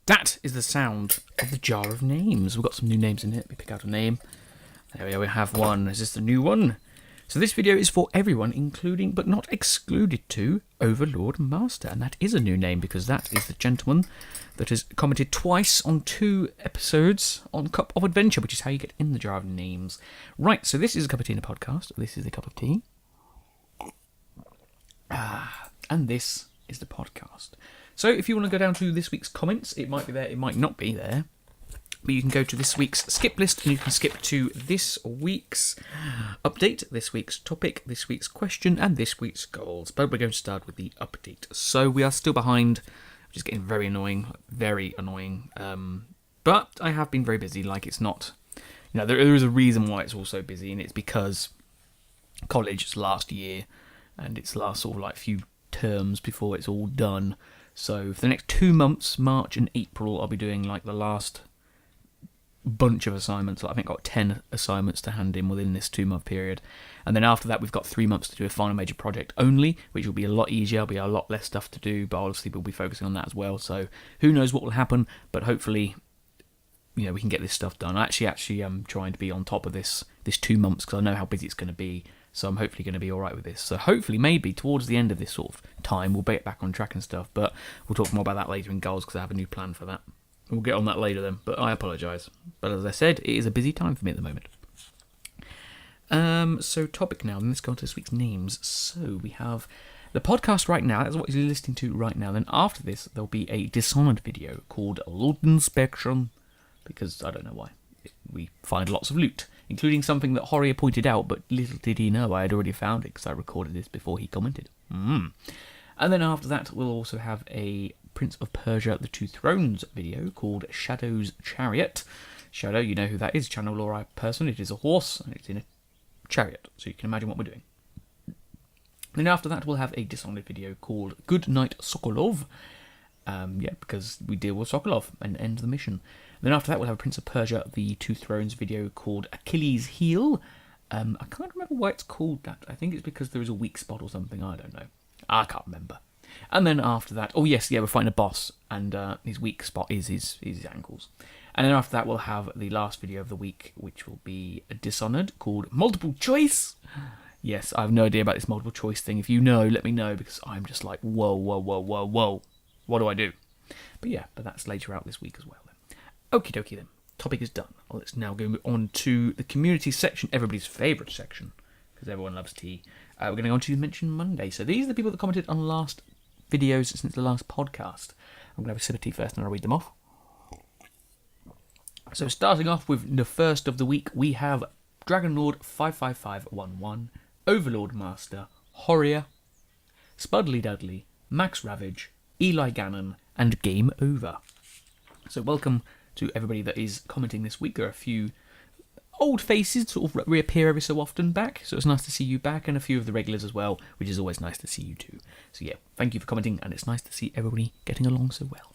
That is the sound of the jar of names. We've got some new names in here. Let me pick out a name. There we have one. Is this the new one? So this video is for everyone, including but not excluded to Overlord Master. And that is a new name because that is the gentleman that has commented twice on 2 episodes on Cup of Adventure, which is how you get in the jar of names. Right, so this is a Cup of Tea in a podcast. This is a cup of tea. And this is the podcast. So if you want to go down to this week's comments, it might be there, it might not be there. But you can go to this week's skip list and you can skip to this week's update, this week's topic, this week's question, and this week's goals. But we're going to start with the update. So we are still behind, which is getting very annoying, very annoying. But I have been very busy, like it's not, there is a reason why it's all so busy, and it's because college is last year, and it's last sort of like few terms before it's all done. So for the next 2 months, March and April, I'll be doing like the last bunch of assignments. I think I've got 10 assignments to hand in within this 2-month period. And then after that, we've got 3 months to do a final major project only, which will be a lot easier. There'll be a lot less stuff to do, but obviously we'll be focusing on that as well. So who knows what will happen, but hopefully, we can get this stuff done. I actually am trying to be on top of this 2 months because I know how busy it's going to be. So I'm hopefully going to be all right with this. So hopefully, maybe towards the end of this sort of time, we'll get back on track and stuff. But we'll talk more about that later in goals because I have a new plan for that. We'll get on that later then. But I apologise. But as I said, it is a busy time for me at the moment. So topic now. Then let's go on to this week's names. So we have the podcast right now. That's what you're listening to right now. Then after this, there'll be a Dishonored video called Loot Inspection. Because I don't know why. We find lots of loot, including something that Horia pointed out, but little did he know I had already found it because I recorded this before he commented. And then after that, we'll also have a Prince of Persia, The Two Thrones video called Shadow's Chariot. Shadow, you know who that is, channel lore person. It is a horse, and it's in a chariot, so you can imagine what we're doing. Then after that, we'll have a Dishonored video called Good Night Sokolov. Because we deal with Sokolov and end the mission. Then after that, we'll have a Prince of Persia, The Two Thrones video called Achilles' Heel. I can't remember why it's called that. I think it's because there is a weak spot or something. I don't know. I can't remember. And then after that, we're fighting a boss, and his weak spot is his ankles. And then after that, we'll have the last video of the week, which will be a Dishonored called Multiple Choice. Yes, I have no idea about this multiple choice thing. If you know, let me know, because I'm just like, whoa. What do I do? But that's later out this week as well. Okie dokie then. Topic is done. Let's now go on to the community section, everybody's favourite section, because everyone loves tea. We're going to go on to Mention Monday. So these are the people that commented on last videos since the last podcast. I'm going to have a sip of tea first and I'll read them off. So starting off with the first of the week, we have Dragonlord 55511, Overlord Master, Horia, Spudley Dudley, Max Ravage, Eli Gannon, and Game Over. So welcome to everybody that is commenting this week. There are a few old faces sort of reappear every so often back, so it's nice to see you back, and a few of the regulars as well, which is always nice to see you too. So thank you for commenting, and it's nice to see everybody getting along so well.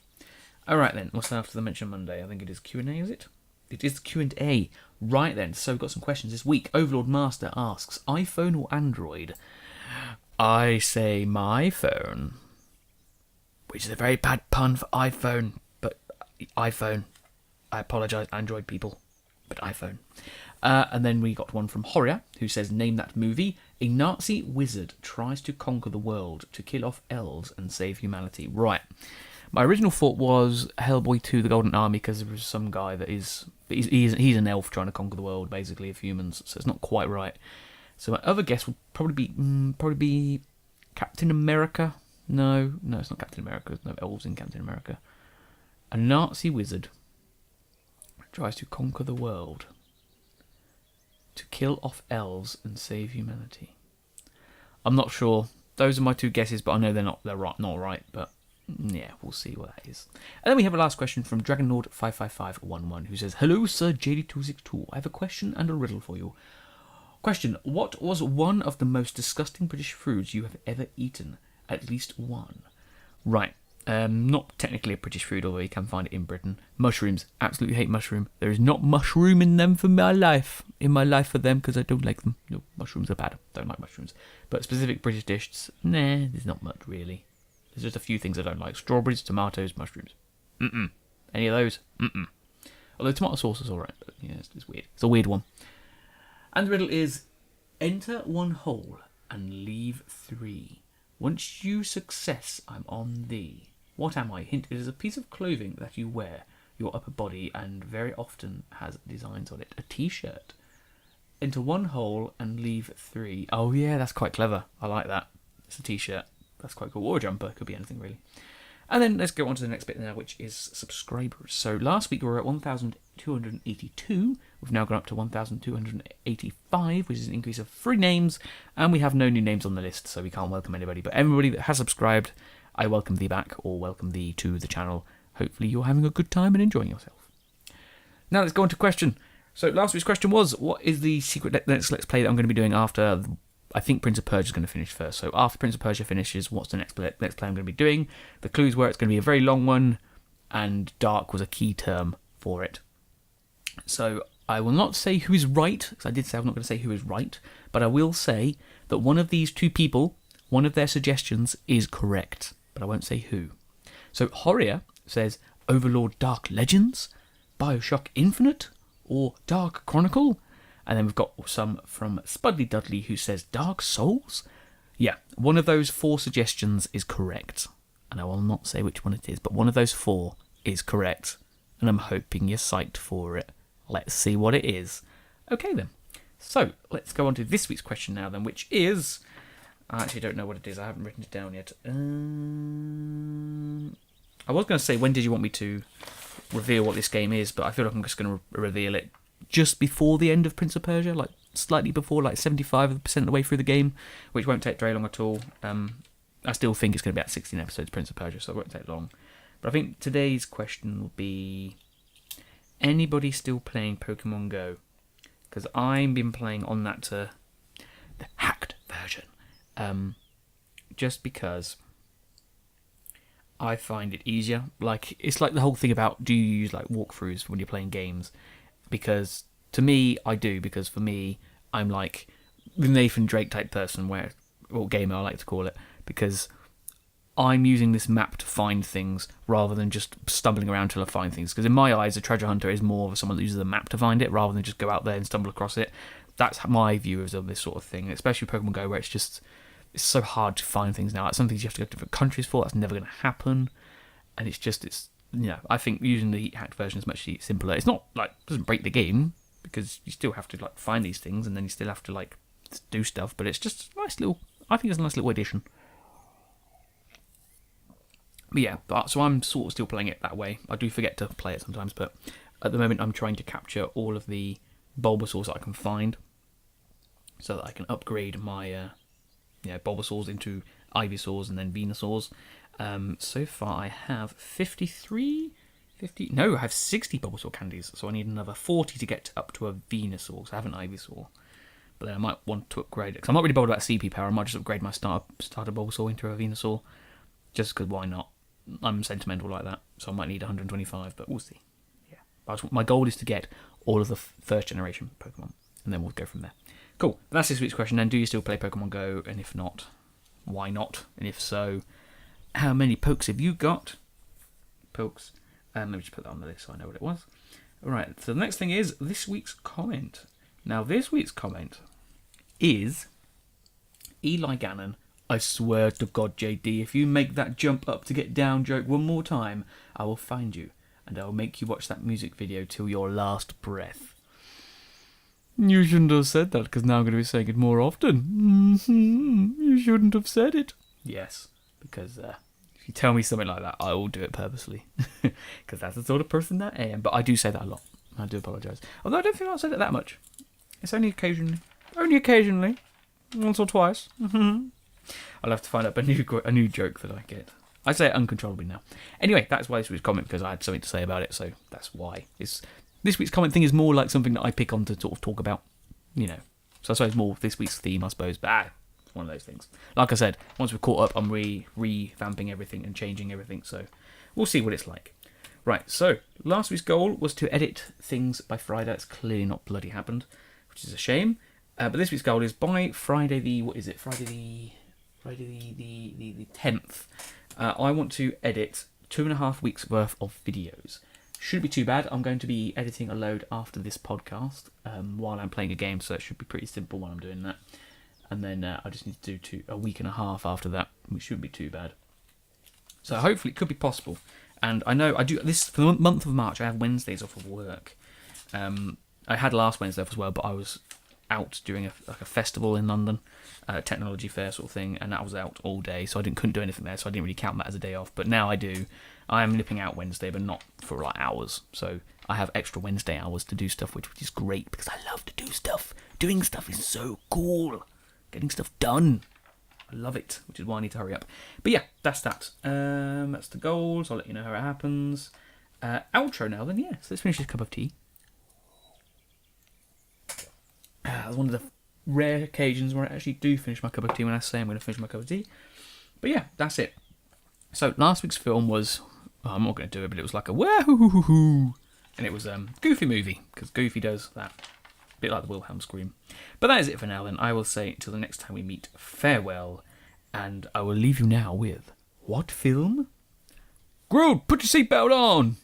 Alright then, what's after the Mention Monday? I think it is Q&A, is it? It is Q&A. Right then, so we've got some questions this week. Overlord Master asks, iPhone or Android? I say my phone. Which is a very bad pun for iPhone, but iPhone. I apologise, Android people, but iPhone. And then we got one from Horia, who says, name that movie. A Nazi wizard tries to conquer the world to kill off elves and save humanity. Right. My original thought was Hellboy 2, The Golden Army, because there was some guy that he's an elf trying to conquer the world, basically, of humans, so it's not quite right. So my other guess would probably be Captain America. No, it's not Captain America. There's no elves in Captain America. A Nazi wizard tries to conquer the world to kill off elves and save humanity. I'm not sure. Those are my 2 guesses, but I know they're not right. But we'll see what that is. And then we have a last question from Dragonlord 55511, who says, hello, Sir JD262. I have a question and a riddle for you. Question: what was one of the most disgusting British foods you have ever eaten? At least one. Right. Not technically a British food, although you can find it in Britain. Mushrooms. Absolutely hate mushroom. There is not mushroom in them for my life. In my life for them, because I don't like them. No, mushrooms are bad. Don't like mushrooms. But specific British dishes, there's not much really. There's just a few things I don't like. Strawberries, tomatoes, mushrooms. Any of those? Mm-mm. Although tomato sauce is alright, but yeah, it's weird. It's a weird one. And the riddle is, enter one hole and leave three. Once you success, I'm on thee. What am I? Hint, it is a piece of clothing that you wear your upper body and very often has designs on it. A t-shirt. Enter one hole and leave three. Oh yeah, that's quite clever. I like that. It's a t-shirt. That's quite cool. Or a jumper. Could be anything really. And then let's go on to the next bit now, which is subscribers. So last week we were at 1,282. We've now gone up to 1,285, which is an increase of 3 names. And we have no new names on the list, so we can't welcome anybody. But everybody that has subscribed, I welcome thee back, or welcome thee to the channel. Hopefully you're having a good time and enjoying yourself. Now let's go on to question. So last week's question was, what is the secret Let's Play that I'm going to be doing after... I think Prince of Persia is going to finish first. So after Prince of Persia finishes, what's the next play I'm going to be doing? The clues were it's going to be a very long one, and dark was a key term for it. So I will not say who is right, because I did say I'm not going to say who is right, but I will say that one of these two people, one of their suggestions is correct, but I won't say who. So Horia says Overlord Dark Legends, Bioshock Infinite, or Dark Chronicle. And then we've got some from Spudley Dudley who says Dark Souls? Yeah, one of those 4 suggestions is correct. And I will not say which one it is, but one of those 4 is correct. And I'm hoping you're psyched for it. Let's see what it is. Okay then. So, let's go on to this week's question now then, which is... I actually don't know what it is. I haven't written it down yet. I was going to say, when did you want me to reveal what this game is? But I feel like I'm just going to reveal it just before the end of Prince of Persia, like slightly before, like 75% of the way through the game, which won't take very long at all. I still think it's going to be at 16 episodes, Prince of Persia, so it won't take long. But I think today's question will be, anybody still playing Pokemon Go? Because I've been playing on that the hacked version, just because I find it easier. Like, it's like the whole thing about, do you use like walkthroughs when you're playing games? Because to me, I do. Because for me, I'm like the Nathan Drake type person, or gamer I like to call it, because I'm using this map to find things rather than just stumbling around till I find things. Because in my eyes, a treasure hunter is more of someone that uses a map to find it rather than just go out there and stumble across it. That's my view of this sort of thing, especially Pokemon Go, where it's so hard to find things now. Like, some things you have to go to different countries for. That's never going to happen, and I think using the hacked version is much simpler. It's not like, it doesn't break the game, because you still have to like find these things, and then you still have to like do stuff. But it's just a nice little. I think it's a nice little addition. But yeah, so I'm sort of still playing it that way. I do forget to play it sometimes, but at the moment I'm trying to capture all of the Bulbasaurs that I can find, so that I can upgrade my Bulbasaurs into Ivysaurs and then Venusaurs. So far I have 50... No, I have 60 Bulbasaur candies, so I need another 40 to get up to a Venusaur, because I have an Ivysaur. But then I might want to upgrade it, because I'm not really bothered about CP power. I might just upgrade my starter Bulbasaur into a Venusaur, just because why not? I'm sentimental like that, so I might need 125, but we'll see. Yeah, but my goal is to get all of the first generation Pokemon, and then we'll go from there. Cool, that's this week's question then. Do you still play Pokemon Go? And if not, why not? And if so, how many pokes have you got? Pokes. Let me just put that on the list so I know what it was. Alright, so the next thing is this week's comment. Now, this week's comment is Eli Gannon. I swear to God, JD, if you make that jump up to get down joke one more time, I will find you, and I will make you watch that music video till your last breath. You shouldn't have said that, because now I'm going to be saying it more often. You shouldn't have said it. Yes, because if you tell me something like that, I will do it purposely, because that's the sort of person that I am. But I do say that a lot. I do apologise. Although I don't think I've said it that much. It's only occasionally. Only occasionally. Once or twice. I'll have to find up a new joke that I get. I say it uncontrollably now. Anyway, that's why this week's comment, because I had something to say about it, so that's why. This week's comment thing is more like something that I pick on to sort of talk about, So I suppose more this week's theme, I suppose, but it's one of those things. Like I said, once we're caught up, I'm revamping everything and changing everything, so we'll see what it's like. Right, so last week's goal was to edit things by Friday. That's clearly not bloody happened, which is a shame. But this week's goal is by Friday the 10th. I want to edit 2.5 weeks worth of videos. Shouldn't be too bad. I'm going to be editing a load after this podcast while I'm playing a game, so it should be pretty simple while I'm doing that. And then I just need to do a week and a half after that, which shouldn't be too bad. So hopefully it could be possible. And I know I do this for the month of March. I have Wednesdays off of work. I had last Wednesday off as well, but I was out doing a festival in London, technology fair sort of thing, and that was out all day, so couldn't do anything there, so I didn't really count that as a day off. But now I do. I am nipping out Wednesday, but not for like hours. So I have extra Wednesday hours to do stuff, which is great because I love to do stuff. Doing stuff is so cool. Getting stuff done. I love it, which is why I need to hurry up. But yeah, that's that. That's the goals. I'll let you know how it happens. Outro now then, yeah. So let's finish this cup of tea. One of the rare occasions where I actually do finish my cup of tea when I say I'm going to finish my cup of tea. But yeah, that's it. So last week's film was... Oh, I'm not going to do it, but it was like a wahoo, and it was a Goofy movie, because Goofy does that. A bit like the Wilhelm scream. But that is it for now then. I will say until the next time we meet, farewell, and I will leave you now with... What film? Groot, put your seatbelt on!